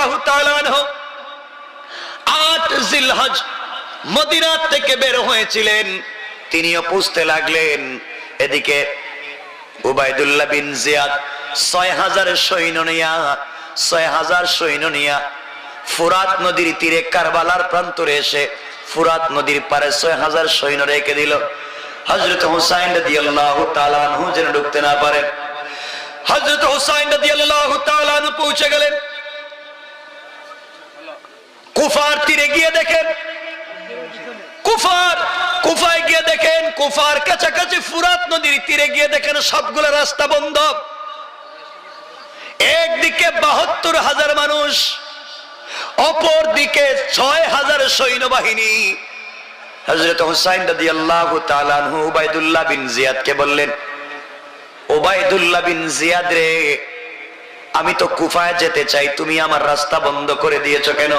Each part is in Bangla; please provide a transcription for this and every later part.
রাদিয়াল্লাহু তাআলা আনহু 8 জিলহজ মদিনা থেকে বের হয়েছিলেন, তিনিও পুষতে লাগলেন। এদিকে উবাইদুল্লাহ বিন জিয়াদ 6000 সৈন্য নিয়া ফুরাত নদীর তীরে কারবালার প্রান্তরে এসে ফুরাত নদীর পারে 6000 সৈন্য রেখে দিল। হযরত হুসাইন রাদিয়াল্লাহু তাআলা আনহু যেন ঢুকতে না পারেন। হযরত হুসাইন রাদিয়াল্লাহু তাআলা আনহু পৌঁছে গেলেন কুফার তীরে, গিয়ে দেখেন কুফায় গিয়ে দেখেন কুফার কাছাকাছি ফুরাত নদীর তীরে গিয়ে দেখেন সবগুলো রাস্তা বন্ধ। একদিকে ৭২,০০০ মানুষ, অপর দিকে ৬,০০০ সৈন্যবাহিনী। হযরত হুসাইন রাদিয়াল্লাহু তাআলা আনহু উবাইদুল্লাহ বিন জিয়াদকে বললেন, উবাইদুল্লাহ বিন জিয়াদ রে, আমি তো কুফায় যেতে চাই, তুমি আমার রাস্তা বন্ধ করে দিয়েছো কেন?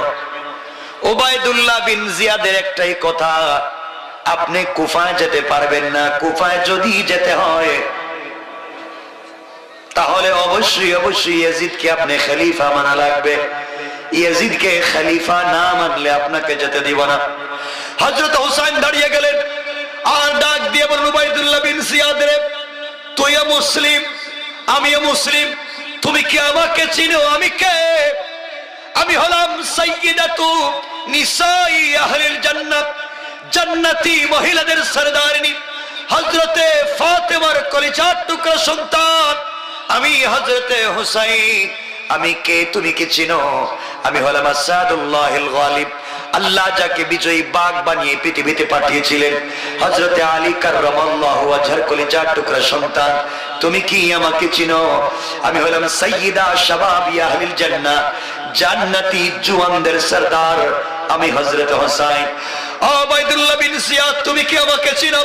উবাইদুল্লাহ বিন জিয়াদের একটাই কথা, আপনি কুফায় যেতে পারবেন না। কুফায় যদি যেতে হয় তাহলে অবশ্যই ইয়াজিদকে আপনি খলিফা মানা লাগবে। ইয়াজিদকে খলিফা না মানলে আপনাকে যেতে দিব না। হযরত হুসাইন দাঁড়িয়ে গেলেন আর ডাক দিয়ে বললেন, উবাইদুল্লাহ বিন জিয়াদ রে, তুইও মুসলিম, আমিও মুসলিম, তুমি কি আমাকে চিনো? আমি কে? আমি হলাম সাইয়্যিদাতু নিসাই আহলিল জান্নাত, জান্নাতি মহিলাদের সরদারিনী হযরতে ফাতেমার কলিজার টুকরা সন্তান আমি হযরতে হুসাইন। আমি কে, তুমি কি চিনো? আমি হলাম আসাদুল্লাহিল গালিব, আল্লাহ যাকে বিজয়ী বাঘ বানিয়ে পৃথিবীতে পাঠিয়েছিলেন, হযরতে আলী কাররামাল্লাহু ওয়াজহার কলিজার টুকরা সন্তান। তুমি কি আমাকে চিনো? আমি হলাম সাইয়্যিদা শাবাবি আহলিল জান্নাহ, জান্নাতি জওয়ানদের সরদার আমি হযরত হুসাইন। উবাইদুল্লাহ বিন জিয়াদ, তুমি কি আমাকে চিনো?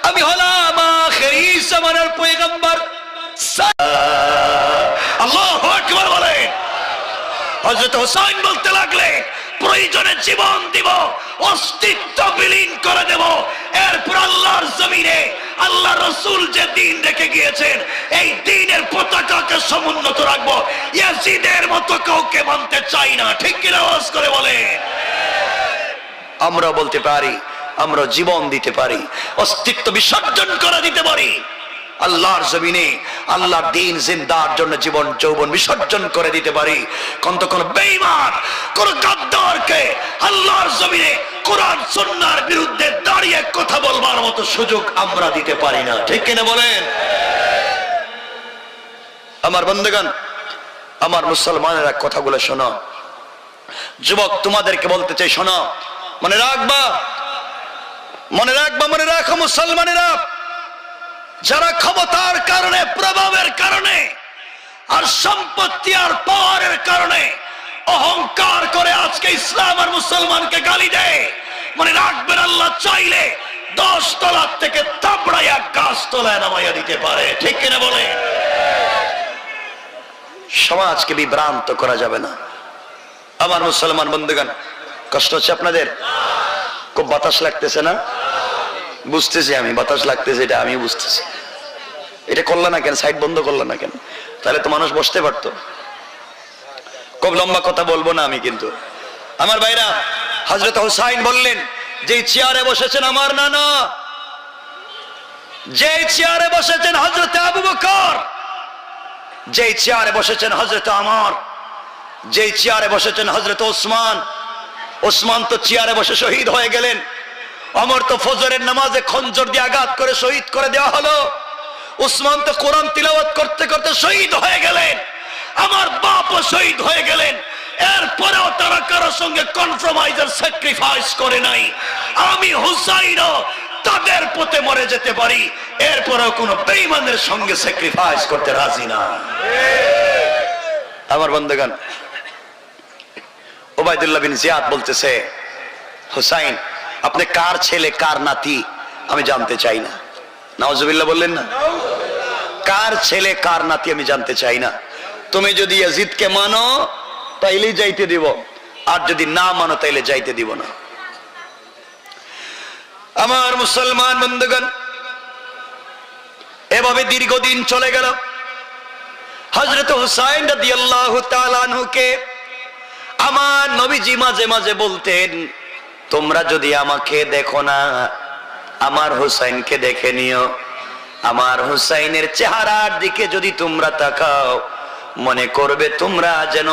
আমি হলাম আখেরি জামানার পয়গম্বর। আল্লাহু আকবার বলে। হযরত হুসাইন বলতে লাগলে, প্রয়োজনে জীবন দিব, অস্তিত্ব বিলীন করে দেব, এরপর আল্লাহর জমিনে আল্লাহ রাসূল যে দ্বীন রেখে গিয়েছেন এই দ্বীনের পতাকাকে সমুন্নত রাখবো। ইয়াজিদের মতো কাউকে মানতে চাই না। ঠিক কি আওয়াজ করে বলে? আমরা বলতে পারি, আমরা জীবন দিতে পারি, অস্তিত্ব বিসর্জন করে দিতে পারি। আল্লাহর জমিনে আল্লাহর দ্বীন জিন্দার জন্য জীবন যৌবন বিসর্জন করে দিতে পারি। কোন বেঈমান, কোন গাদ্দারকে আল্লাহর জমিনে কোরআন সুন্নাহর বিরুদ্ধে দাঁড়িয়ে কথা বলবার মতো সুযোগ আমরা দিতে পারি না। ঠিক কিনা বলেন? আমার বন্ধুগণ, আমার মুসলমানেরা, কথাগুলো শোনো। যুবক, তোমাদেরকে বলতে চাই, শোনো, মনে রাখবা, মনে রাখো মুসলমানেরা, যারা ক্ষমতার কারণে, প্রভাবের কারণে আর সম্পত্তি আর পাওয়ারের কারণে অহংকার করে আজকে ইসলাম আর মুসলমানকে গালি দেয়, মনে রাখবেন আল্লাহ চাইলে 10 তলা থেকে তাবড়াইয়া গাছ তলায় নামাইয়া দিতে পারে। ঠিক কিনা বলে? সমাজকে বিভ্রান্ত করা যাবে না। আমার মুসলমান বন্ধুগণ, কষ্ট হচ্ছে আপনাদের? খুব বাতাস লাগতেছে না? বুঝতেছি আমি, বাতাস লাগতেছে, এটা আমি বুঝতেছি। এটা করলে না কেন? সাইড বন্ধ করলে না কেন? তাহলে তো মানুষ বসতে পারতো। খুব লম্বা কথা বলবো না আমি, কিন্তু আমার ভাইরা, হযরত হুসাইন বললেন, যে চেয়ারে বসেছেন আমার নানা, যে চেয়ারে বসেছেন হযরত আবু বকর, যে চেয়ারে বসেছেন হযরত ওমর, যে চেয়ারে বসেছেন হযরত ওসমান। ওসমান তো চেয়ারে বসে শহীদ হয়ে গেলেন। ওমর তো ফজরের নামাজে খঞ্জর দিয়ে আঘাত করে শহীদ করে দেওয়া হলো। ওসমান তো কোরআন তিলাওয়াত করতে করতে শহীদ হয়ে গেলেন। আমার বাপও শহীদ হয়ে গেলেন। এরপরেও তারা কারোর সঙ্গে কম্প্রোমাইজ আর স্যাক্রিফাইস করে নাই। আমি হুসাইনও তাদের পথে মরে যেতে পারি, এরপরেও কোনো বেঈমানের সঙ্গে স্যাক্রিফাইস করতে রাজি না। আমার বন্ধুগণ, উবাইদুল্লাহ বিন জিয়াদ বলতেছে, হুসাইন, আপনি কার ছেলে কার নাতি আমি জানতে চাই না। নাউজুবিল্লাহ বললেন না? কার ছেলে কার নাতি আমি জানতে চাই না। তুমি যদি ইয়াজিদকে মানো তাইলেই যাইতে দিব, আর যদি না মানো তাইলে যাইতে দিব না। আমার মুসলমান বন্ধুগণ, এভাবে দীর্ঘদিন চলে গেল। হযরত হুসাইন রাদিয়াল্লাহু তাআলা আনহুকে আমার নবীজি মাঝে মাঝে বলতেন, তোমরা যদি আমাকে দেখো না, আমার হুসাইনকে দেখে নিও। আমার হুসাইনের চেহারার দিকে যদি তোমরা তাকাও, মনে করবে তোমরা যেন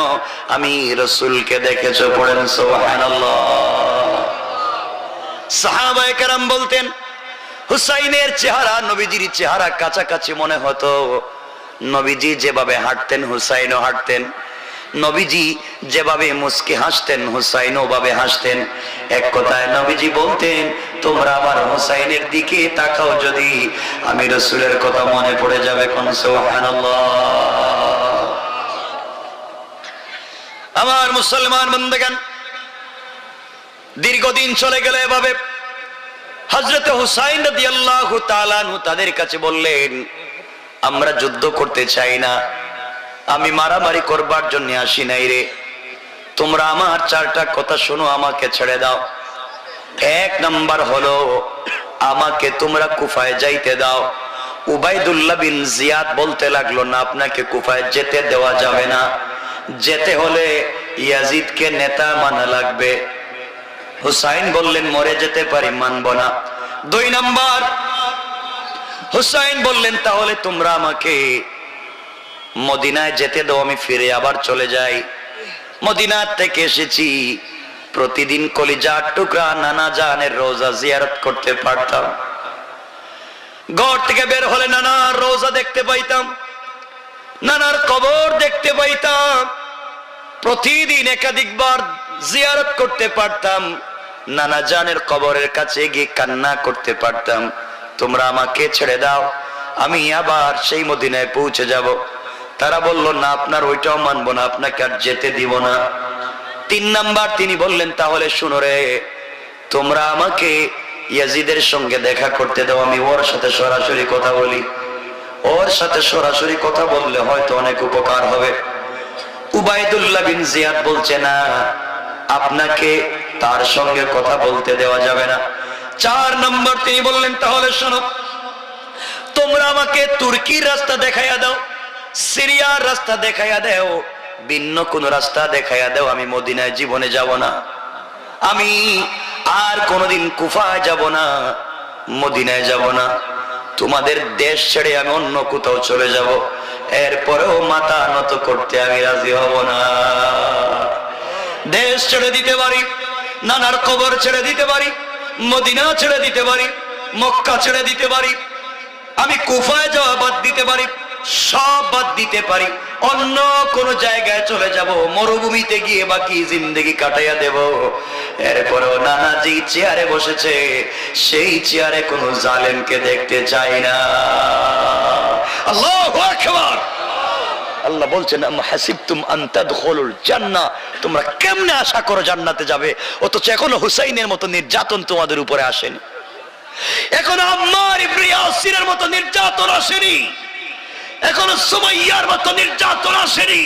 আমি রাসূলকে দেখেছো। পড়েন সুবহানাল্লাহ। সাহাবায়ে কেরাম বলতেন, হুসাইনের চেহারা নবীজির চেহারা কাছাকাছি মনে হতো। নবীজি যেভাবে হাঁটতেন হুসাইনও হাঁটতেন, নবীজি যেভাবে মুস্কি হাসতেন হুসাইনও ভাবে হাসতেন। এক কথায় নবীজি বলতেন, তোমরা আমার হুসাইনের দিকে তাকাও, যদি আমি রাসূলের কথা মনে পড়ে যাবে। কোন সুবহানাল্লাহ। আমার মুসলমান বন্ধুগণ, দীর্ঘদিন চলে গেল এভাবে। হযরত হুসাইন রাদিয়াল্লাহু তাআলা আনহু তাদের কাছে বললেন, আমরা যুদ্ধ করতে চাই না, আমি মারামারি করবার জন্য আসি নাই রে। তোমরা আমার চারটা কথা শোনো, আমাকে ছেড়ে দাও। এক নাম্বার হলো, আমাকে তোমরা কুফায় যাইতে দাও। উবাইদুল্লাহ বিন জিয়াদ বলতে লাগলো, না, আপনাকে কুফায় যেতে দেওয়া যাবে না, যেতে হলে ইয়াজিদকে নেতা মানা লাগবে। হুসাইন বললেন, মরে যেতে পারি, মানব না। দুই নাম্বার, হুসাইন বললেন, তাহলে তোমরা আমাকে মদিনায় যেতে দাও, আমি ফিরে আবার চলে যাই। মদিনা থেকে এসেছি, প্রতিদিন কলিজার টুকরা নানা জানের রোজা জিয়ারত করতে পারতাম। ঘর থেকে বের হলে নানার রোজা দেখতে পাইতাম, নানার কবর দেখতে পাইতাম, প্রতিদিন একাধিকবার জিয়ারত করতে পারতাম, নানা জানের কবরের কাছে গিয়ে কান্না করতে পারতাম। তোমরা আমাকে ছেড়ে দাও, আমি আবার সেই মদিনায় পৌঁছে যাব। তারা বলল, না, আপনার ওইটাও মানবো না, আপনাকে আর যেতে দিব না। তিন নাম্বার তিনি বললেন, তাহলে শুনো রে, তোমরা আমাকে ইয়াজিদের সঙ্গে দেখা করতে দাও, আমি ওর সাথে সরাসরি কথা বলি। ওর সাথে সরাসরি কথা বললে হয়তো অনেক উপকার হবে। উবাইদুল্লাহ বিন জিয়াদ বলছে, না, আপনাকে তার সঙ্গে কথা বলতে দেওয়া যাবে না। চার নম্বর তিনি বললেন, তাহলে শোনো, তোমরা আমাকে তুর্কির রাস্তা দেখাইয়া দাও, সিরিয়ার রাস্তা দেখাইয়া দাও, ভিন্ন কোন রাস্তা দেখাইয়া দাও, আমি মদিনায় জীবনে যাব না। আমি আর কোনোদিন কুফায় যাব না, মদিনায় যাব না। তোমাদের দেশ ছেড়ে আমি অন্য কোথাও চলে যাব, এরপরেও মাথা নত করতে আমি রাজি হব না। দেশ ছেড়ে দিতে পারি, নানার কবর ছেড়ে দিতে পারি, মদিনা ছেড়ে দিতে পারি, মক্কা ছেড়ে দিতে পারি, আমি কুফায় যাওয়া বাদ দিতে পারি, সব বাদ দিতে পারি, অন্য কোন জায়গায় চলে যাব, মরুভূমিতে গিয়ে বাকি জিন্দেগি কাটাইয়া দেব। এরপরেও নানা যে চেয়ারে বসেছে, সেই চেয়ারে কোন জালেমকে দেখতে চাই না। আল্লাহু আকবার। আল্লাহ বলছেন, আম হাসিবতুম আন তাদখুলুল জান্নাহ, তোমরা কেমনে আশা করো জান্নাতে যাবে, অথচ এখনো হুসাইনের মতো নির্যাতন তোমাদের উপরে আসেনি, এখনো আম্মার ইবনে ইয়াসিরের মতো নির্যাতন আসেনি, এখনো সুমাইয়ার মতো নির্যাতন আসেনি,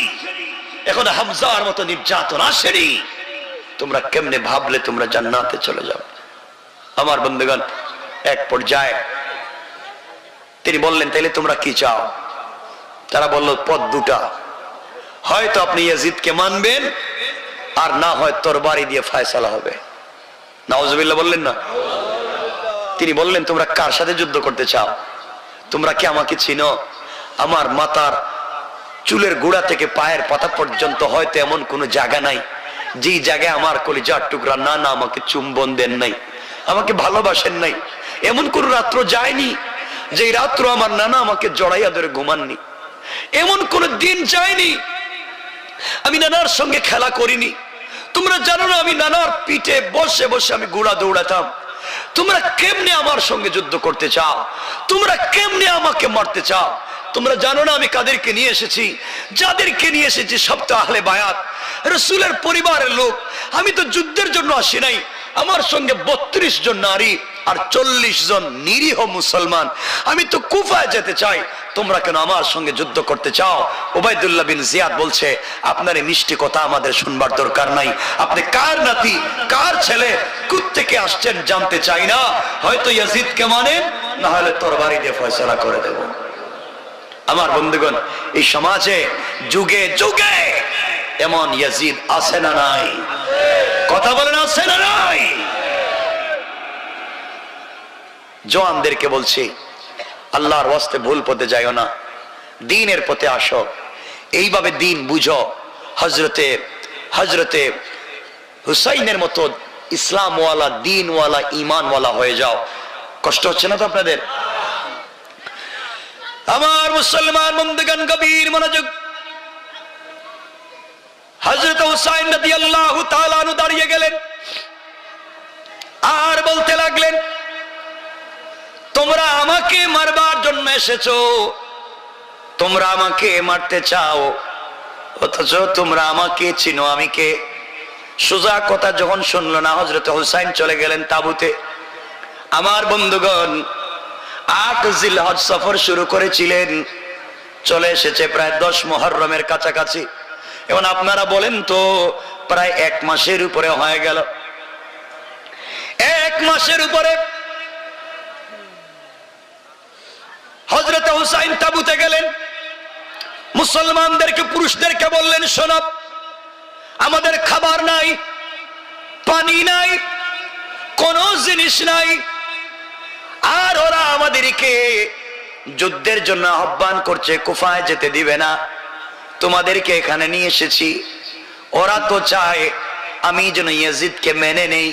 এখনো হামজার মতো নির্যাতন আসেনি। তোমরা কেমনে ভাবলে তোমরা জান্নাতে চলে যাবে? আমার বন্ধুগণ, এক পর্যায়ে তিনি বললেন, তাইলে তোমরা কি চাও? তারা বলল, পথ দুটা, হয়তো আপনি ইয়াজিদকে মানবেন, আর না হয় তরবারি দিয়ে ফয়সালা হবে। নাউজুবিল্লাহ বললেন না? তিনি বললেন, তোমরা কার সাথে যুদ্ধ করতে চাও? তোমরা কি আমাকে চিনো? আমার মাথার চুলের গোড়া থেকে পায়ের পাতা পর্যন্ত হয়তো এমন কোনো জায়গা নাই যেই জায়গায় আমার কলিজার টুকরা না আমাকে চুম্বন দেন নাই, আমাকে ভালোবাসেন নাই। এমন কোন রাত্র যায়নি যে রাত্র আমার নানা আমাকে জড়াইয়া ধরে ঘুমাননি। এমন কোন দিন যায়নি আমি নানার সঙ্গে খেলা করিনি। তোমরা জানো না, আমি নানার পিঠে বসে বসে আমি ঘোড়া দৌড়াতাম। তোমরা কেমনে আমার সঙ্গে যুদ্ধ করতে চাও? তোমরা কেমনে আমাকে মারতে চাও? তোমরা জানো না আমি কাদেরকে নিয়ে এসেছি? যাদেরকে নিয়ে এসেছি সব তো আহলে বায়াত, রাসূলের পরিবারের লোক। আমি তো যুদ্ধের জন্য আসি নাই, আমার সঙ্গে 32 জন নারী আর 40 জন নিরীহ মুসলমান। আমি তো কুফায় যেতে চাই, তোমরা কেন আমার সঙ্গে যুদ্ধ করতে চাও? উবাইদুল্লাহ বিন জিয়াদ বলছে, আপনার এই মিষ্টি কথা আমাদের শুনবার দরকার নাই। আপনি কার নাতি, কার ছেলে, কোত্থেকে আসছেন জানতে চাই না। হয়তো ইয়াজিদকে মানেন, না হলে তরবারি দিয়ে ফয়সালা করে দেব। আমার বন্ধুগণ, এই সমাজে যুগে যুগে এমন ইয়াজিদ আছে না নাই? কথা বলেন, আছে না নাই? জওয়ানদেরকে বলছি, আল্লাহর ওয়াস্তে ভুল পথে যাইও না, দ্বীনের পথে আসো, এইভাবে দ্বীন বুঝো। হযরতে হুসাইনের মতো ইসলামওয়ালা, দ্বীনওয়ালা, ঈমানওয়ালা হয়ে যাও। কষ্ট হচ্ছে না তো আপনাদের? আমার মুসলমান বন্ধুগণ, গভীর মনোযোগ। হযরত হুসাইন রাদিয়াল্লাহু তাআলা আনহু দাঁড়িয়ে গেলেন আর বলতে লাগলেন, তোমরা আমাকে মারবার জন্য এসেছো, তোমরা আমাকে মারতে চাও, অথচ তোমরা আমাকে চিনো আমি কে? সোজা কথা যখন শুনলো না, হযরত হুসাইন চলে গেলেন তাবুতে। আমার বন্ধুগণ, 8 জিলহজ সফর শুরু করেছিলেন, চলে এসেছে প্রায় 10 মুহররমের কাছাকাছি। এখন আপনারা বলেন তো, প্রায় 1 মাসের উপরে হয়ে গেল। 1 মাসের উপরে হযরত হুসাইন তাবুতে গেলেন, মুসলমানদেরকে, পুরুষদেরকে বললেন, শোনো, আমাদের খাবার নাই, পানি নাই, কোন জিনিস নাই, আর ওরা আমাদেরকে যুদ্ধের জন্য আহ্বান করছে, কুফায় যেতে দিবে না, তোমাদেরকে এখানে নিয়ে এসেছি। ওরা তো চায় আমি যেন ইয়াজিদকে মেনে নেই।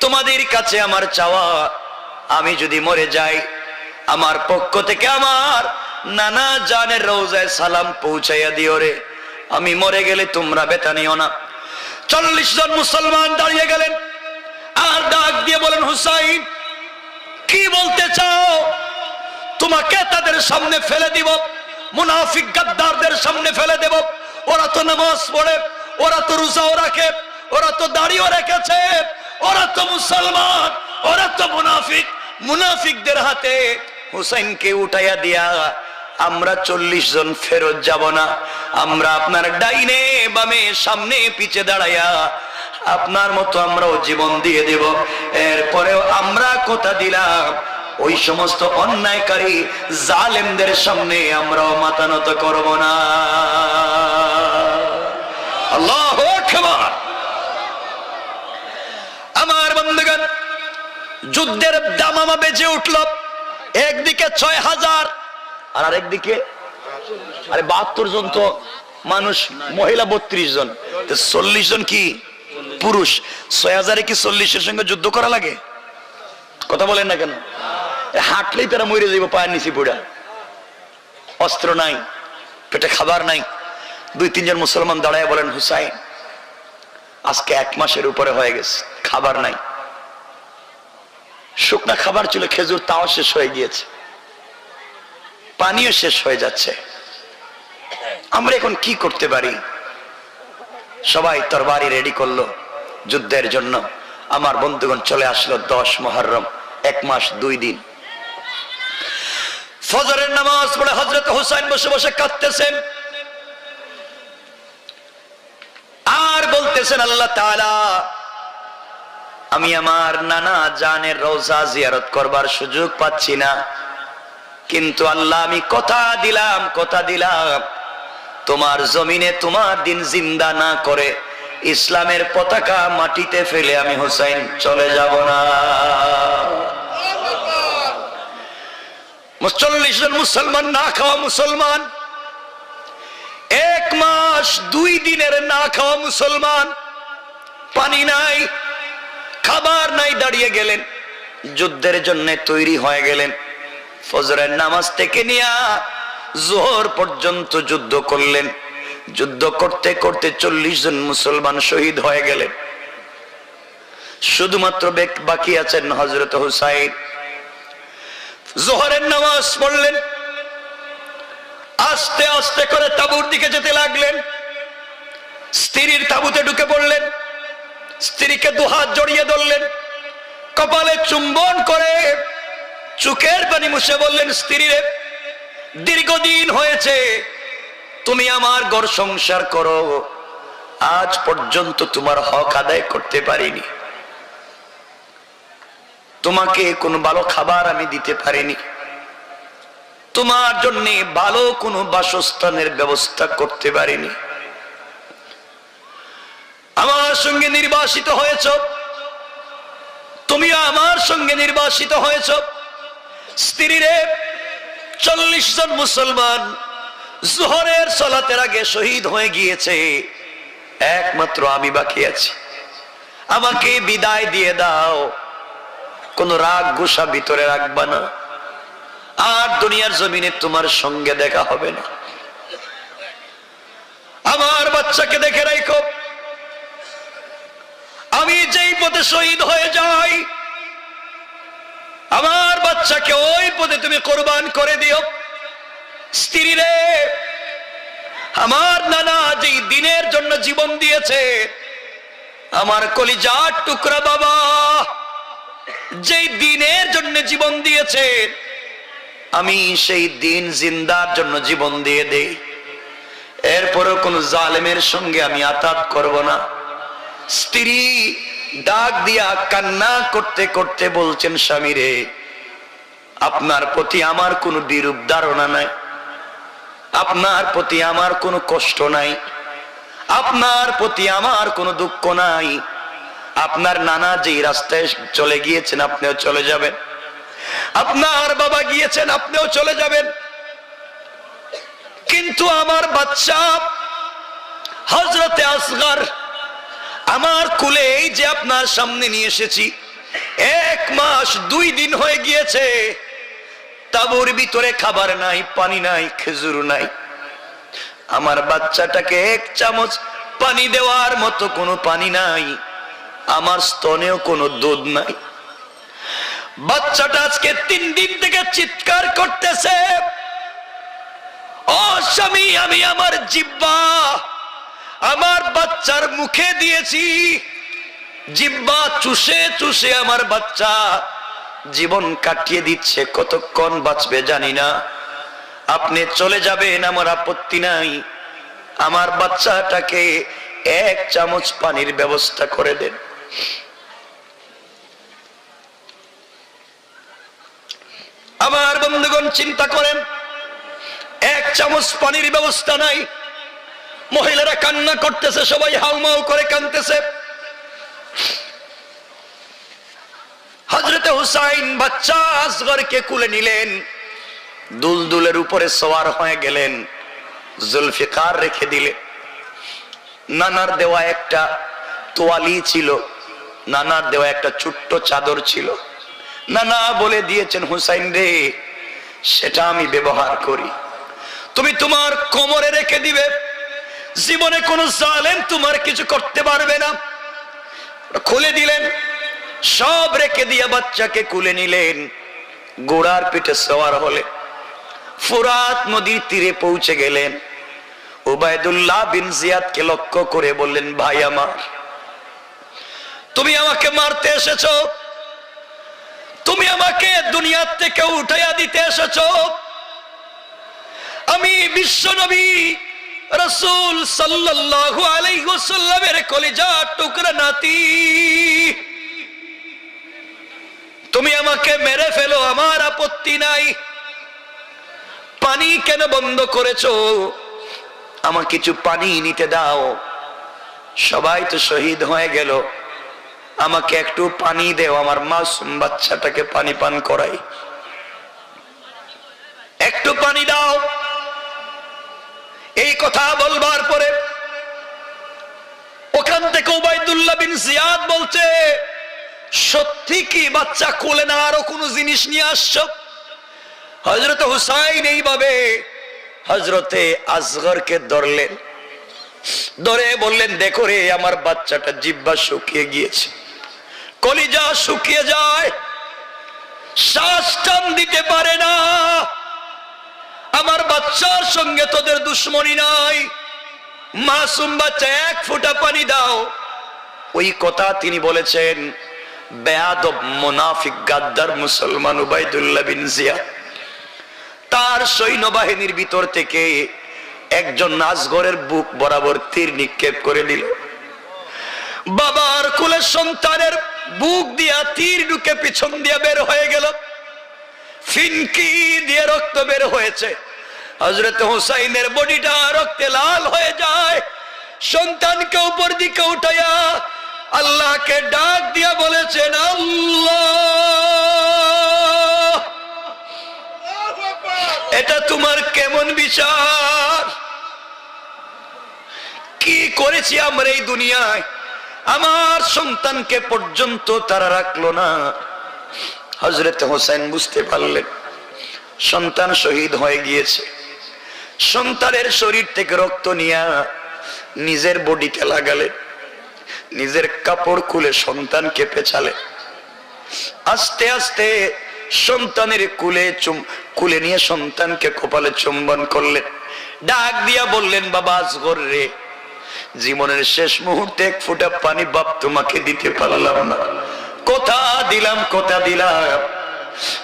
তোমাদের কাছে আমার চাওয়া, আমি যদি মরে যাই, আমার পক্ষ থেকে আমার নানা জানের রওজায় সালাম পৌঁছাইয়া দিও রে। আমি মরে গেলে তোমরা ব্যথা নিও না। 40 জন মুসলমান দাঁড়িয়ে গেলেন আর ডাক দিয়ে বলেন, হুসাইন, কি বলতে চাও? তোমাকে তাদের সামনে ফেলে দিব, মুনাফিক গাদ্দারদের সামনে ফেলে দেব। ওরা তো নামাজ পড়ে, ওরা তো রোজাও রাখে, ওরা তো দাড়িও রেখেছে, ওরা তো মুসলমান, ওরা তো মুনাফিক। মুনাফিকদের হাতে হুসাইনকে উঠাইয়া দিয়া আমরা 40 জন ফেরত যাব না। আমরা আপনার ডাইনে বামে সামনে পিছে দাঁড়াইয়া আপনার মতো আমরাও জীবন দিয়ে দেব। এরপরেও আমরা কথা দিলাম, ওই সমস্ত অন্যায়কারী জালেমদের সামনে আমরাও মাথা নত করব না। আল্লাহু আকবার। আমার বন্ধুগণ, যুদ্ধের দামামা বেজে উঠল। একদিকে 6000 আর আরেকদিকে 72 জন তো মানুষ, মহিলা 32 জন, 40 জন কি পুরুষ। 6000-এ কি 40-এর সঙ্গে যুদ্ধ করা লাগে? কথা বলেন না কেন? হাঁটলেই তারা মরে যাইব পায়ের নিচে পড়া। অস্ত্র নাই, পেটে খাবার নাই। 2-3 জন মুসলমান দাঁড়ায় বলেন, হুসাইন, আজকে 1 মাসের উপরে হয়ে গেছে, খাবার নাই। শুকনা খাবার ছিল, খেজুর, তাও শেষ হয়ে গিয়েছে, পানিও শেষ হয়ে যাচ্ছে। আমরা এখন কি করতে পারি? সবাই তরবারি রেডি করলো যুদ্ধের জন্য। আমার বন্ধুগণ, চলে আসলো 10 মুহররম, 1 মাস 2 দিন। ফজরের নামাজ পড়ে হযরত হুসাইন বসে বসে কাঁদতেছেন আর বলতেছেন, আল্লাহ তাআলা, আমি আমার নানা জানের রওজা জিয়ারত করবার সুযোগ পাচ্ছি না, কিন্তু আল্লাহ, আমি কথা দিলাম, তোমার জমিনে তোমার দিন জিন্দা না করে ইসলামের পতাকা মাটিতে ফেলে আমি হুসাইন চলে যাব না। 40 জন মুসলমান, না খাওয়া মুসলমান, 1 মাস 2 দিনের না খাওয়া মুসলমান, পানি নাই, খাবার নাই, দাঁড়িয়ে গেলেন, যুদ্ধের জন্য তৈরি হয়ে গেলেন। ফজরের নামাজ থেকে নিয়ে জোহর পর্যন্ত যুদ্ধ করলেন। যুদ্ধ করতে করতে 40 জন মুসলমান শহীদ হয়ে গেলেন। শুধুমাত্র বাকি আছেন হযরত হুসাইন। জোহরের নামাজ পড়লেন, আস্তে আস্তে করে তাঁবুর দিকে যেতে লাগলেন। স্ত্রীর তাঁবুতে ঢুকে পড়লেন, স্ত্রীকে 2 হাত জড়িয়ে ধরলেন, কপালে চুম্বন করে চোখের পানি মুছে বললেন, স্ত্রী রে, দীর্ঘদিন হয়েছে তুমি আমার ঘর সংসার করো, আজ পর্যন্ত তোমার হক আদায় করতে পারিনি, তোমাকে কোনো ভালো খাবার আমি দিতে পারিনি, তোমার জন্য ভালো কোনো বাসস্থানের ব্যবস্থা করতে পারিনি। আমার সঙ্গে নির্বাসিত হয়েছ, তুমি আমার সঙ্গে নির্বাসিত হয়েছ। স্ত্রীরে 40 জন মুসলমান জোহরের সালাতের আগে শহীদ হয়ে গিয়েছে, একমাত্র আমি বাকি আছি। আমাকে বিদায় দিয়ে দাও, কোন রাগ গোসা ভিতরে রাখবা না, আর দুনিয়ার জমিনে তোমার সঙ্গে দেখা হবে না। আমার বাচ্চাকে দেখে রাখো, আমি যেই পথে শহীদ হয়ে যাই আমার বাচ্চাকে ওই পথে তুমি কোরবান করে দিও। স্ত্রী রে, আমার নানা যেই দিনের জন্য জীবন দিয়েছে, আমার কলিজার টুকরা বাবা যেই দিনের জন্য জীবন দিয়েছে, আমি সেই দিন জিন্দার জন্য জীবন দিয়ে দেই। এরপরও কোন জালেমের সঙ্গে আমি আতাত করব না। স্ত্রী ডাক দিয়া কান্না করতে করতে বলছেন, স্বামী রে, আপনার প্রতি আমার কোনো বিরূপ ধারণা নাই, আপনার প্রতি আমার কোনো কষ্ট নাই, আপনার প্রতি আমার কোনো দুঃখ নাই। আপনার নানা যেই রাস্তায় চলে গিয়েছেন আপনিও চলে যাবেন, আপনার বাবা গিয়েছেন আপনিও চলে যাবেন, কিন্তু আমার বাচ্চা হযরতে আসগর আমার কুলে এই যে আপনার সামনে নিয়ে এসেছি, 1 মাস 2 দিন হয়ে গিয়েছে, তাঁবুর ভিতরে খাবার নাই, পানি নাই, খেজুর নাই। আমার বাচ্চাটাকে 1 চামচ পানি দেওয়ার মতো কোনো পানি নাই, আমার স্তনেও কোনো দুধ নাই। বাচ্চাটা আজকে 3 দিন থেকে চিৎকার করতেছে, ও স্বামী, আমি আমার জিহ্বা আমার বাচ্চার মুখে দিয়েছি, জিহ্বা চুষে চুষে আমার বাচ্চা জীবন কাটিয়ে দিচ্ছে, কতক্ষণ বাঁচবে জানি না। আপনি চলে যাবেন, আমার আপত্তি নাই, আমার বাচ্চাটাকে 1 চামচ পানির ব্যবস্থা করে দেন। আমার বন্ধুগণ চিন্তা করেন, 1 চামচ পানির ব্যবস্থা নাই, মহিলারা কান্না করতেছে, সবাই হাউমাউ করে কাঁদতেছে। হযরতে হুসাইন বাচ্চা আসগরকে কুলে নিলেন, দুলদুলের উপরে সওয়ার হয়ে গেলেন, জুলফিকার রেখে দিলেন। নানার দেওয়া একটা তোয়ালি ছিল, নানার দেওয়া একটা ছোট্ট চাদর ছিল। নানা বলে দিয়েছেন, হুসাইন রে, সেটা আমি ব্যবহার করি, তুমি তোমার কোমরে রেখে দিবে, জীবনে কোনো জালেম তোমার কিছু করতে পারবে না। খুলে দিলেন, সব রেখে দিয়ে বাচ্চাকে কুলে নিলেন, ঘোড়ার পিঠে সওয়ার হলে ফুরাত নদীর তীরে পৌঁছে গেলেন। উবাইদুল্লাহ বিন জিয়াদকে লক্ষ্য করে বললেন, ভাই আমার, তুমি আমাকে মারতে এসেছো, তুমি আমাকে দুনিয়া থেকে উঠাইয়া দিতে এসেছো, আমি বিশ্বনবী রাসূল সাল্লাল্লাহু আলাইহি ওয়াসাল্লামের কলিজার টুকরা নাতি, তুমি আমাকে মেরে ফেলো, আমার আপত্তি নাই, পানি কেন বন্ধ করেছো, আমার কিছু পানি নিতে দাও, সবাই তো শহীদ হয়ে গেল, আমাকে একটু পানি দেও, আমার মাসুম বাচ্চাটাকে পানি পান করাই, একটু পানি দাও। এই কথা বলবার পরে ওখান থেকে উবাইদুল্লাহ বিন জিয়াদ বলছে, সত্যি কি বাচ্চা কোলে না আরো কোনো জিনিস নিয়ে আসছো? হযরত হুসাইন এইভাবে হযরতে আসগরকে ধরলেন, ধরে বললেন, দেখো রে, আমার বাচ্চাটা জিহ্বা শুকিয়ে গিয়েছে, কলিজা শুকিয়ে যায়, শ্বাস টান দিতে পারে না, আমার বাচ্চার সঙ্গে তোদের দুশ্মনী নাই, মাসুম বাচ্চা, 1 ফোঁটা পানি দাও। ওই কথা তিনি বলেছেন বেয়াদব মুনাফিক গাদ্দার মুসলমান উবাইদুল্লাহ বিন জিয়াদ। তার সৈন্যবাহিনীর ভিতর থেকে একজন আসগরের বুক বরাবর তীর নিক্ষেপ করে দিল। বাবার কোলে সন্তানের বুক দিয়া তীর ঢুকে পিছন দিয়া বের হয়ে গেল। ফিনকি দিয়ে রক্ত বের হয়েছে। হযরত হুসাইনের বডিটা রক্তে লাল হয়ে যায়। সন্তানকে উপর দিকে উঠায়া আল্লাহকে ডাক দিয়া বলেছেন, আল্লাহ, এটা তোমার কেমন বিচার? কি করেছি আমরা এই দুনিয়ায়? আমার সন্তানকে পর্যন্ত তারা রাখলো না। হযরত হোসেন বুঝতে পারলেন সন্তান শহীদ হয়ে গিয়েছে। সন্তানের শরীর থেকে রক্ত নিয়ে নিজের বডিতে লাগালেন, নিজের কাপড় খুলে সন্তানকে পেঁচালেন। আস্তে আস্তে সন্তানের কুলে নিয়ে সন্তানকে কপালে চুম্বন করলেন। ডাক দিয়া বললেন, বাবা আসগর রে, জীবনের শেষ মুহূর্তে এক ফোঁটা পানি বাপ তোমাকে দিতে পারলাম না। কথা দিলাম, কথা দিলাম,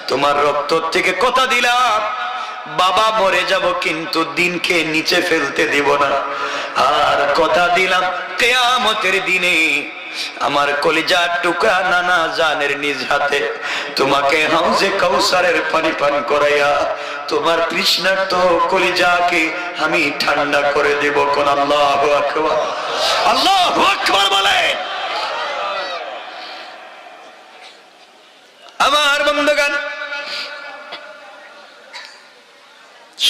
তোমার রক্ত থেকে কথা দিলাম, বাবা মরে যাব কিন্তু দিনকে নিচে ফেলতে দিব না। আর কথা দিলাম কিয়ামতের দিনে আমার কলিজার টুকরা নানা জানের নিজ হাতে তোমাকে হাউজে কাউসারের পানি পান করাইয়া তোমার তৃষ্ণার্ত কলিজাকে আমি ঠান্ডা করে দেব। কোন আল্লাহু আকবার, আল্লাহু আকবার বলে। আমার বন্ধুগণ,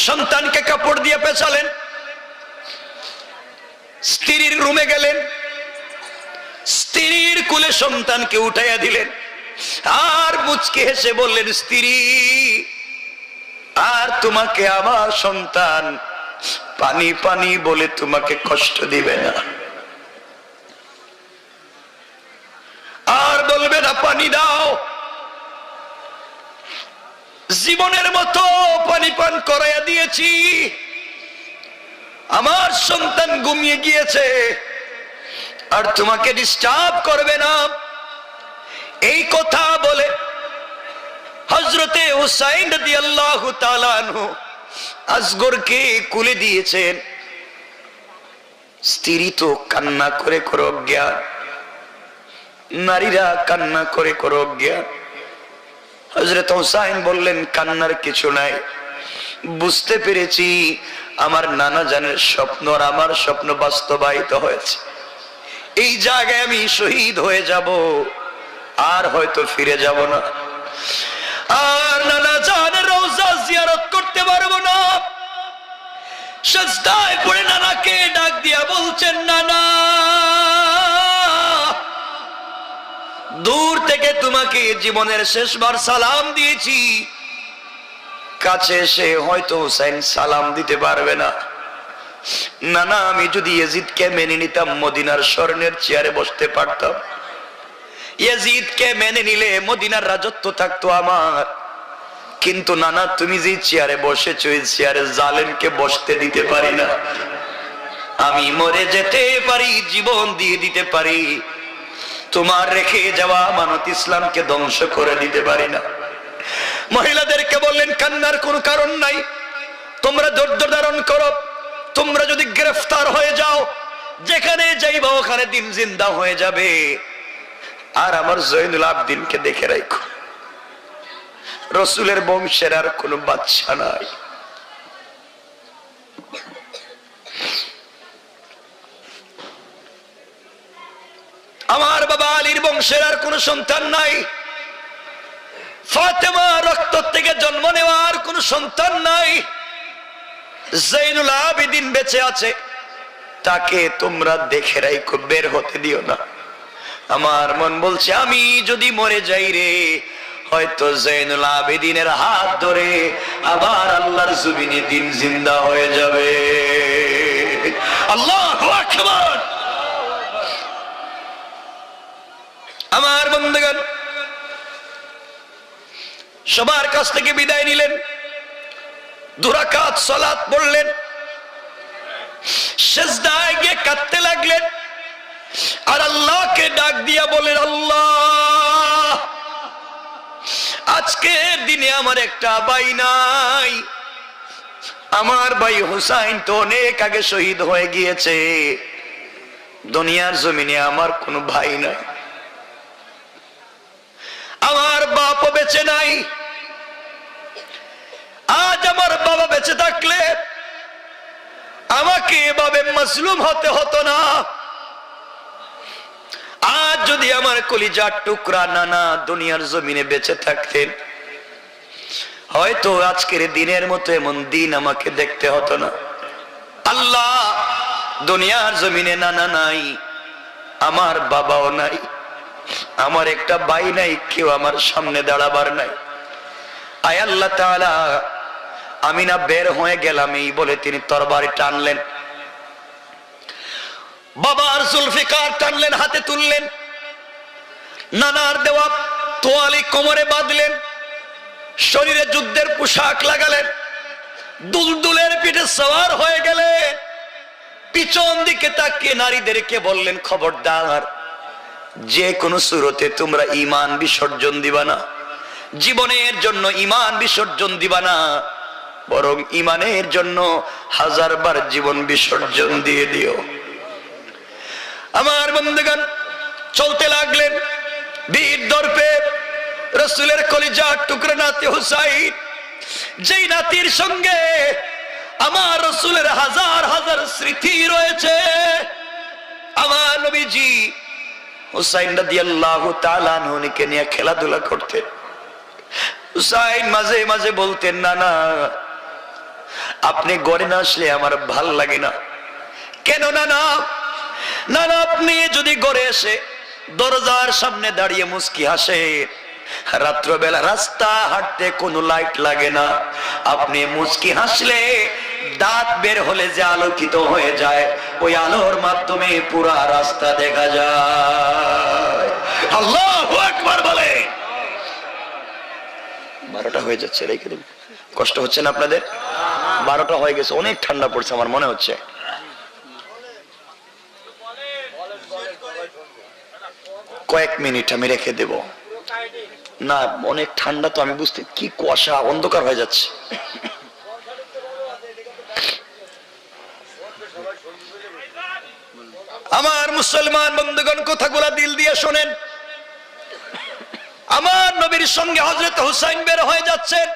সন্তানকে কাপড় দিয়ে পেঁচালেন, স্ত্রীর রুমে গেলেন, স্ত্রীর কোলে সন্তানকে উঠাইয়া দিলেন। আর মুচকে হেসে বললেন, স্ত্রী, আর তোমাকে আমার সন্তান পানি পানি বলে তোমাকে কষ্ট দিবে না, আর বলবে না পানি দাও। জীবনের মতো পানি পান করাইয়া দিয়েছি, আমার সন্তান ঘুমিয়ে গিয়েছে, আর তোমাকে ডিস্টার্ব করবে না। এই কথা বলে হযরতে হুসাইন রাদিয়াল্লাহু তাআলা আনহু আসগরকে কুলে দিয়েছেন। স্ত্রী তো কান্না করে করে অজ্ঞান, নারীরা কান্না করে করে অজ্ঞান। হযরত হুসাইন বললেন, কান্নার কিছু নাই, বুঝতে পেরেছি আমার নানা জানের স্বপ্ন আর আমার স্বপ্ন বাস্তবায়িত হয়েছে। এই জায়গায় আমি শহীদ হয়ে যাব, আর হয়তো ফিরে যাব না, আর নানা জানের রওজা জিয়ারত করতে পারবো না। সিজদায় পড়ে নানাকে ডাক দিয়া বলছেন, নানা, দূর থেকে তোমাকে জীবনের শেষবার সালাম দিয়েছি, কাছে এসে হয়তো হুসাইন সালাম দিতে পারবে না। নানা, আমি যদি ইয়াজিদকে মেনে নিতাম মদিনার স্বর্ণের চেয়ারে বসতে পারতাম। ইয়াজিদকে মেনে নিলে মদিনার রাজত্ব থাকতো আমার। কিন্তু নানা, তুমি যে চেয়ারে বসেছো এই চেয়ারে জালেমকে বসতে দিতে পারি না। আমি মরে যেতে পারি, জীবন দিয়ে দিতে পারি, তোমার রেখে যাওয়া আমানত ইসলামকে ধ্বংস করে দিতে পারি না। মহিলাদেরকে বললেন, কান্নার কোনো কারণ নাই, তোমরা ধৈর্য ধারণ করো। তোমরা যদি গ্রেফতার হয়ে যাও, যেখানে যাইবা ওখানে দিন জিন্দা হয়ে যাবে। আর আমার জয়নুল আবদিনকে দেখে রাখো, রসুলের বংশের আর কোনো বাচ্চা নাই। আমার বাবা আলীর বংশের আর কোনো সন্তান নাই। ফাতেমা রক্ত থেকে জন্ম নেওয়ার কোনো সন্তান নাই। জয়নুল আবেদিন বেঁচে আছে, তাকে তোমরা দেখে রাখো, বের হতে দিও না। আমার মন বলছে, আমি যদি মরে যাই রে, হয়তো জয়নুল আবেদিনের হাত ধরে আবার আল্লাহর জমিনে দিন জিন্দা হয়ে যাবে। আল্লাহু আকবার। আমার বন্ধুগণ, সবার কাছ থেকে বিদায় নিলেন, দুরাকাত সালাত পড়লেন, সিজদায় গিয়ে কাঁদতে লাগলেন, আর আল্লাহকে ডাক দিয়া বলেন, আল্লাহ, আজকের দিনে আমার একটা ভাই নাই। আমার ভাই হুসাইন তো অনেক আগে শহীদ হয়ে গিয়েছে, দুনিয়ার জমিনে আমার কোনো ভাই নাই, আমার বাপও বেঁচে নাই, আজ আমার বাবা বেঁচে থাকলে আমাকে এভাবে মাজলুম হতে হতো না। আজ যদি আমার কলিজার টুকরা নানা দুনিয়ার জমিনে বেঁচে থাকতেন, হয়তো আজকের দিনের মতো এমন দিন আমাকে দেখতে হতো না। আল্লাহ, দুনিয়ার জমিনে নানা নাই, আমার বাবাও নাই, আমার একটা ভাই নাই, কেউ আমার সামনে দাঁড়াবার নাই। আয় আল্লাহ তাআলা, আমি না বের হয়ে গেলাম এই বলে তিনি তরবারি টানলেন, বাবার জুলফিকার টানলেন, হাতে তুললেন, নানার দেওয়া তোয়ালি কোমরে বাঁধলেন, শরীরে যুদ্ধের পোশাক লাগালেন, দুলদুলের পিঠে সওয়ার হয়ে গেলেন। পিছন দিকে তাকিয়ে নারীদেরকে বললেন, খবরদার, যে কোনো সুরতে তোমরা ঈমান বিসর্জন দিবা না, জীবনের জন্য ঈমান বিসর্জন দিবা না, বরং ঈমানের জন্য 1000 বার জীবন বিসর্জন দিয়ে দিও। আমার বন্ধুগণ চলতে লাগলেন বীর দর্পে। রাসূলের কলিজার টুকরা নাতি হুসাইন, যেই নাতির সঙ্গে আমার রাসূলের 1000 1000 স্মৃতি রয়েছে। আমার নবীজি হুসাইন রাদিয়াল্লাহু তাআলা আনহুকে নিয়ে খেলাধুলা করতেন। হুসাইন মাঝে মাঝে বলতেন, না না, আপনি ঘরে না আসলে আমার ভাল লাগে না। কেন না না? না না, আপনি যদি ঘরে এসে দরজার সামনে দাঁড়িয়ে মুস্কি হাসে, রাত্রবেলা রাস্তা হাঁটতে কোনো লাইট লাগে না, আপনি মুস্কি হাসলে দাঁত বের হলে যে আলোকিত হয়ে যায়, ওই আলোর মাধ্যমে পুরা রাস্তা দেখা যায়। আল্লাহু আকবার বলে। 12টা হয়ে যাচ্ছে, রেখে দিন, কষ্ট হচ্ছে না আপনাদের? 12টা হয়ে গেছে, অনেক ঠান্ডা পড়ছে আমার মনে হচ্ছে। কয়েক মিনিট আমি রেখে দেব না, অনেক ঠান্ডা তো, আমি বুঝতে, কি কুয়াশা, অন্ধকার হয়ে যাচ্ছে। আমার মুসলমান বন্ধুগণ, কথাগুলা দিল দিয়ে শোনেন। আমার নবীর সঙ্গে হযরত হুসাইন বের হয়ে যাচ্ছেন,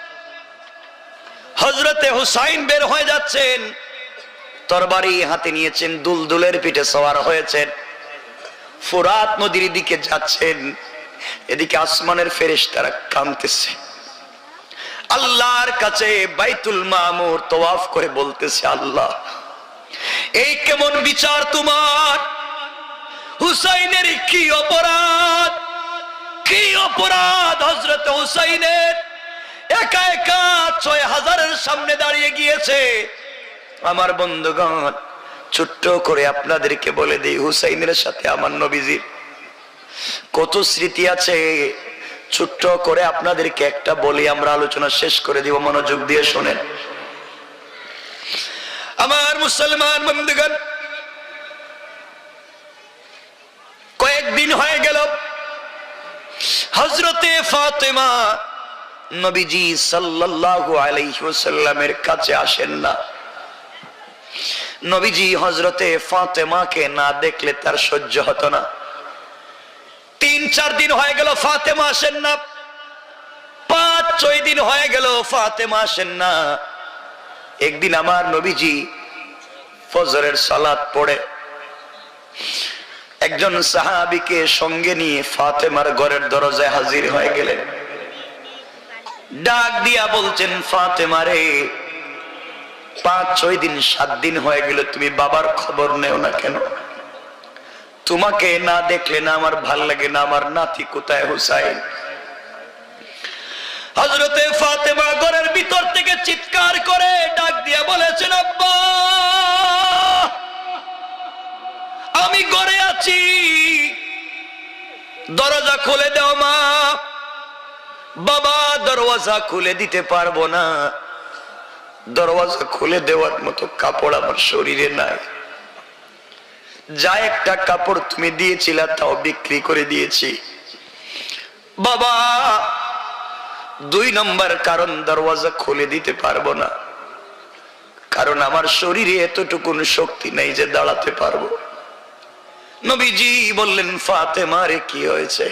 হযরতে হুসাইন বের হয়ে যাচ্ছেন, তরবারি হাতে নিয়েছেন, দুলদুলের পিঠে সওয়ার হয়েছেন, ফুরাত নদীর দিকে যাচ্ছেন। এদিকে আসমানের ফেরেশতারা কাঁদতেছে, আল্লাহর কাছে বাইতুল মামুর তওয়াফ করে বলতেছে, আল্লাহ, এই কেমন বিচার তোমার? হুসাইনের কি অপরাধ, কি অপরাধ হযরত হুসাইনের? একা একা 6000-এর সামনে দাঁড়িয়ে গিয়েছে। আমার বন্ধুগণ, ছোট্ট করে আপনাদেরকে বলে দেই, হুসাইনের সাথে আমার নবীজির কত স্মৃতি আছে। ছোট্ট করে আপনাদেরকে একটা বলি, আমরা আলোচনা শেষ করে দিব, মনোযোগ দিয়ে শোনেন। আমার মুসলমান বন্ধুগণ, কয়েকদিন হয়ে গেল হযরতে ফাতেমা নবীজি সাল্লাল্লাহু আলাইহি ওয়াসাল্লামের কাছে আসেন না। নবীজি হযরতে ফাতেমাকে না দেখলে তার সহ্য হতো না। 3-4 দিন হয়ে গেল ফাতেমা আসেন না, 5-6 দিন হয়ে গেল ফাতেমা আসেন না। একদিন আমার নবীজি ফজরের সালাত পড়ে একজন সাহাবীকে সঙ্গে নিয়ে ফাতেমার ঘরের দরজায় হাজির হয়ে গেলেন। ডাক দিয়া বলছেন, ফাতেমা রে, 5-6 দিন 7 দিন হয়ে গেল, তুমি বাবার খবর নেও না কেন? তোমাকে না দেখলে না আমার ভাল লাগে না, আমার নাতি কোথায় হুসাইন? হযরতে ফাতেমা ঘরের ভিতর থেকে চিৎকার করে ডাক দিয়া বলেছেন, আব্বা, আমি ঘরে আছি, দরজা খুলে দাও মা। বাবা, দরওয়াজা খুলে দিতে পারবো না, দরওয়াজা খুলে দেওয়ার মতো কাপড় আমার শরীরে নাই, যা একটা কাপড় তুমি দিয়েছিলা তাও বিক্রি করে দিয়েছি। বাবা, 2 নম্বর কারণ, দরওয়াজা খুলে দিতে পারবো না, কারণ আমার শরীরে এতটুকুন শক্তি নেই যে দাঁড়াতে পারবো। নবীজি বললেন, ফাতেমা রে, কি হয়েছে?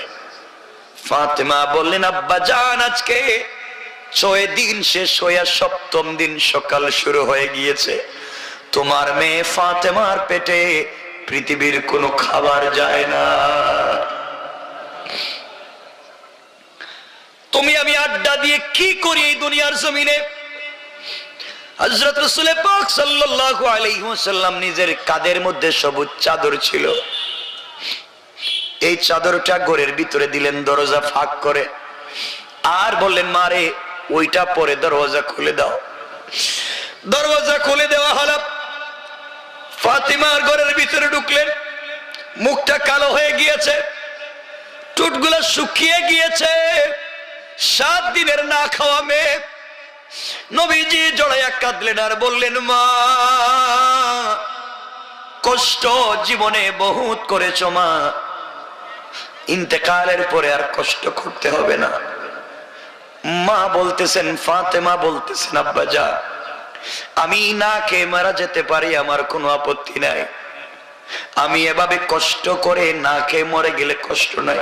ফাতেমা বললেন, আব্বা জান, আজকে 6 দিন শেষ হয়ে 7ম দিন সকাল শুরু হয়ে গিয়েছে। তোমার মেয়ে ফাতেমার পেটে পৃথিবীর কোনো খাবার যায় না। তুমি আমি আড্ডা দিয়ে কি করি এই দুনিয়ার জমিনে? হযরত রাসূল পাক সাল্লাল্লাহু আলাইহি ওয়াসাল্লাম নিজের কাঁধের মধ্যে সবুজ চাদর ছিল, এই চাদরটা ঘরের ভিতরে দিলেন দরজা ফাঁক করে, আর বললেন মারে ওইটা পরে দরজা খুলে দাও। দরজা খুলে দেওয়া হলো। ফাতিমার ঘরের ভিতরে ঢুকলেন, মুখটা কালো হয়ে গিয়েছে, ঠোঁটগুলো শুকিয়ে গিয়েছে, 7 দিনের না খাওয়া মেয়ে। নবীজি জড়াইয়া কাঁদলেন আর বললেন মা কষ্ট জীবনে বহুত করেছো মা, ইন্তেকালের পরে আর কষ্ট করতে হবে না। মা বলতেছেন, ফাতেমা বলতেছেন আব্বা যা আমি না খেয়ে মারা যেতে পারি, আমার কোনো আপত্তি নাই, আমি এভাবে কষ্ট করে না খেয়ে মরে গেলে কষ্ট নাই।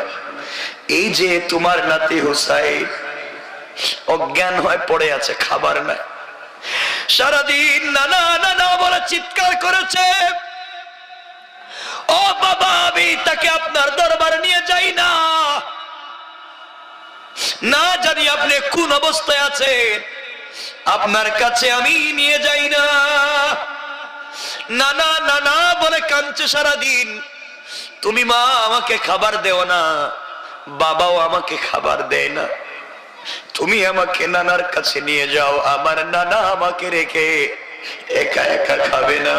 এই যে তোমার নাতি হুসাইন অজ্ঞান হয়ে পড়ে আছে, খাবার নাই, সারাদিন নানা নানা বলে চিৎকার করেছে, ও বাবা আমি তাকে আপনার দরবার নিয়ে যাই না, না জানি আপনি কোন অবস্থায় আছেন, আপনার কাছে আমি নিয়ে যাই না। নানা নানা বলে কাঁদছে সারাদিন, তুমি মা আমাকে খাবার দেও না, বাবাও আমাকে খাবার দেয় না, তুমি আমাকে নানার কাছে নিয়ে যাও, আমার নানা আমাকে রেখে একা একা খাবে না।